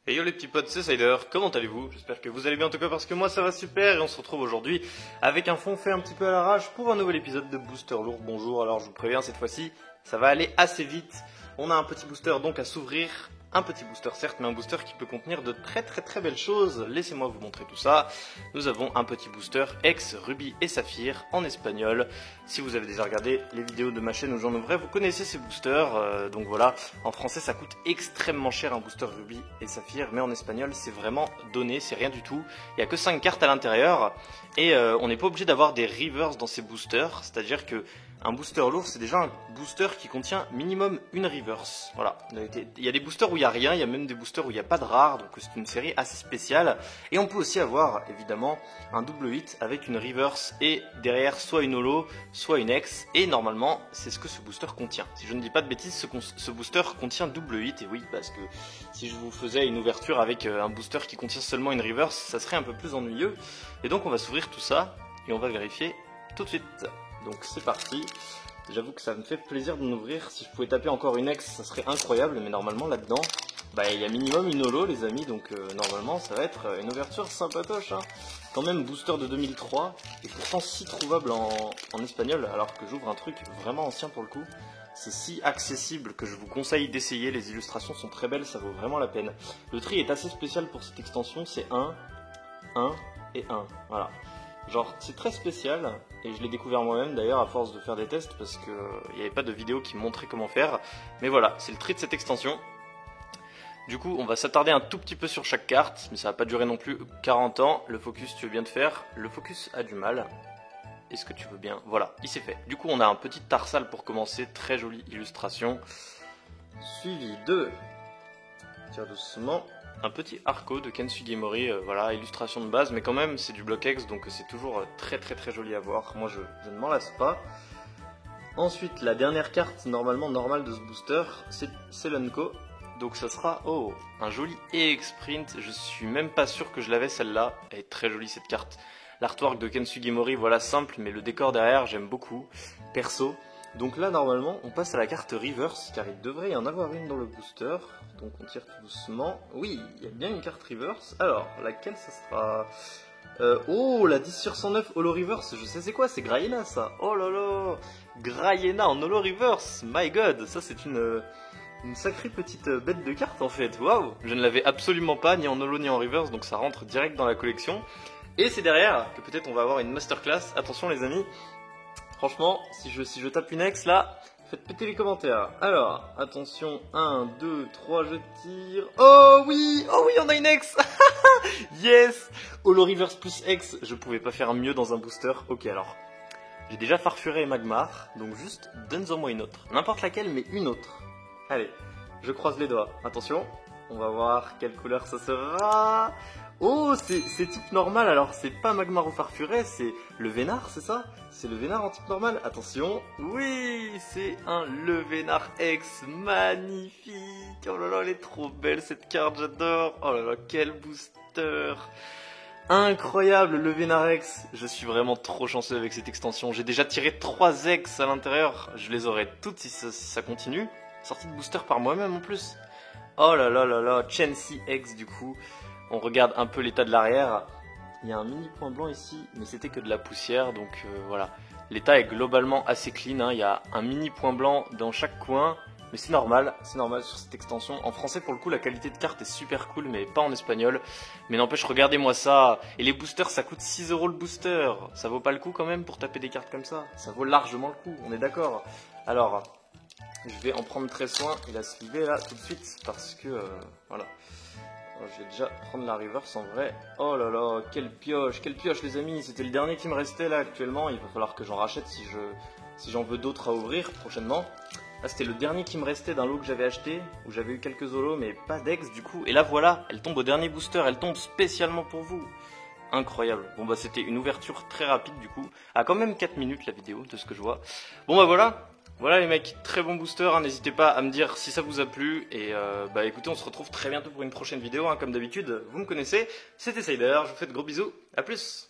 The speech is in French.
Et yo les petits potes, c'est Cider, comment allez-vous? J'espère que vous allez bien en tout cas parce que moi ça va super et on se retrouve aujourd'hui avec un fond fait un petit peu à l'arrache pour un nouvel épisode de Booster Lourd. Bonjour, alors je vous préviens cette fois-ci, ça va aller assez vite. On a un petit booster donc à s'ouvrir, un petit booster certes, mais un booster qui peut contenir de très belles choses. Laissez-moi vous montrer tout ça. Nous avons un petit booster X, Rubis et Saphir en espagnol. Si vous avez déjà regardé les vidéos de ma chaîne où j'en ouvrais, vous connaissez ces boosters. Donc voilà, en français ça coûte extrêmement cher un booster Rubis et Saphir, mais en espagnol c'est vraiment donné, c'est rien du tout. Il n'y a que 5 cartes à l'intérieur et on n'est pas obligé d'avoir des reverse dans ces boosters, c'est-à-dire que un booster lourd, c'est déjà un booster qui contient minimum une reverse. Voilà. Il y a des boosters où il n'y a rien, il y a même des boosters où il n'y a pas de rare, donc c'est une série assez spéciale. Et on peut aussi avoir, évidemment, un double 8 avec une reverse et derrière soit une holo, soit une X. Et normalement, c'est ce que ce booster contient. Si je ne dis pas de bêtises, ce booster contient double 8. Et oui, parce que si je vous faisais une ouverture avec un booster qui contient seulement une reverse, ça serait un peu plus ennuyeux. Et donc on va s'ouvrir tout ça et on va vérifier tout de suite. Donc c'est parti, j'avoue que ça me fait plaisir de m'ouvrir. Si je pouvais taper encore une X, ça serait incroyable, mais normalement là-dedans, il y a minimum une holo les amis, donc normalement ça va être une ouverture sympatoche. Hein. Quand même booster de 2003, et pourtant si trouvable en espagnol, alors que j'ouvre un truc vraiment ancien pour le coup. C'est si accessible que je vous conseille d'essayer, les illustrations sont très belles, ça vaut vraiment la peine. Le tri est assez spécial pour cette extension, c'est 1, 1 et 1, voilà. Genre c'est très spécial et je l'ai découvert moi-même d'ailleurs à force de faire des tests parce qu'il n'y avait pas de vidéo qui me montrait comment faire. Mais voilà, c'est le tri de cette extension. Du coup on va s'attarder un tout petit peu sur chaque carte, mais ça va pas durer non plus 40 ans. Le focus tu veux bien te faire, le focus a du mal. Est-ce que tu veux bien? Voilà, il s'est fait. Du coup on a un petit tarsal pour commencer, très jolie illustration. Suivi de, tire doucement, un petit Arco de Ken Sugimori, voilà, illustration de base, mais quand même c'est du bloc X, donc c'est toujours très joli à voir. Moi je ne m'en lasse pas. Ensuite la dernière carte normalement normale de ce booster, c'est Selenko, donc ça sera un joli EX Print. Je suis même pas sûr que je l'avais celle-là, elle est très jolie cette carte. L'artwork de Ken Sugimori, voilà, simple, mais le décor derrière j'aime beaucoup, perso. Donc là normalement on passe à la carte reverse car il devrait y en avoir une dans le booster. Donc on tire tout doucement. Oui, il y a bien une carte reverse. Alors laquelle ça sera? La 10 sur 109 holo reverse, je sais c'est quoi, c'est Grayena ça. Oh là là, Grayena en holo reverse, my god, ça c'est une sacrée petite bête de carte en fait. Waouh, je ne l'avais absolument pas ni en holo ni en reverse, donc ça rentre direct dans la collection. Et c'est derrière que peut-être on va avoir une masterclass. Attention les amis. Franchement, si je tape une X là, faites péter les commentaires. Alors, attention, 1, 2, 3, je tire. Oh oui, on a une X. Yes. Holo Reverse plus X, je pouvais pas faire mieux dans un booster. Ok, alors, j'ai déjà farfuré Magmar, donc juste donne-en-moi une autre. N'importe laquelle, mais une autre. Allez, je croise les doigts. Attention, on va voir quelle couleur ça sera. Oh, c'est type normal, alors c'est pas Magmar ou Farfuré, c'est le Vénard, c'est ça? C'est le Vénard en type normal, attention. Oui, c'est un Le Vénard X, magnifique. Oh là là, elle est trop belle cette carte, j'adore. Oh là là, quel booster. Incroyable, le Vénard X. Je suis vraiment trop chanceux avec cette extension. J'ai déjà tiré 3 X à l'intérieur, je les aurai toutes si ça continue. Sortie de booster par moi-même en plus. Oh là là là là, Chansey X du coup. On regarde un peu l'état de l'arrière. Il y a un mini point blanc ici, mais c'était que de la poussière, donc voilà. L'état est globalement assez clean, hein. Il y a un mini point blanc dans chaque coin, mais c'est normal sur cette extension. En français, pour le coup, la qualité de carte est super cool, mais pas en espagnol. Mais n'empêche, regardez-moi ça. Et les boosters, ça coûte 6 € le booster. Ça vaut pas le coup quand même pour taper des cartes comme ça? Ça vaut largement le coup, on est d'accord. Alors, je vais en prendre très soin et la sliver là tout de suite, parce que, voilà. Je vais déjà prendre la reverse en vrai. Oh là là, quelle pioche les amis. C'était le dernier qui me restait là actuellement. Il va falloir que j'en rachète si j'en veux d'autres à ouvrir prochainement. Là c'était le dernier qui me restait d'un lot que j'avais acheté, où j'avais eu quelques holos mais pas d'ex du coup. Et là voilà, elle tombe au dernier booster, elle tombe spécialement pour vous. Incroyable. Bon bah c'était une ouverture très rapide du coup. Ah quand même 4 minutes la vidéo de ce que je vois. Bon bah voilà. Voilà les mecs, très bon booster, hein. N'hésitez pas à me dire si ça vous a plu et écoutez on se retrouve très bientôt pour une prochaine vidéo, hein, comme d'habitude, vous me connaissez, c'était Cider, je vous fais de gros bisous, à plus.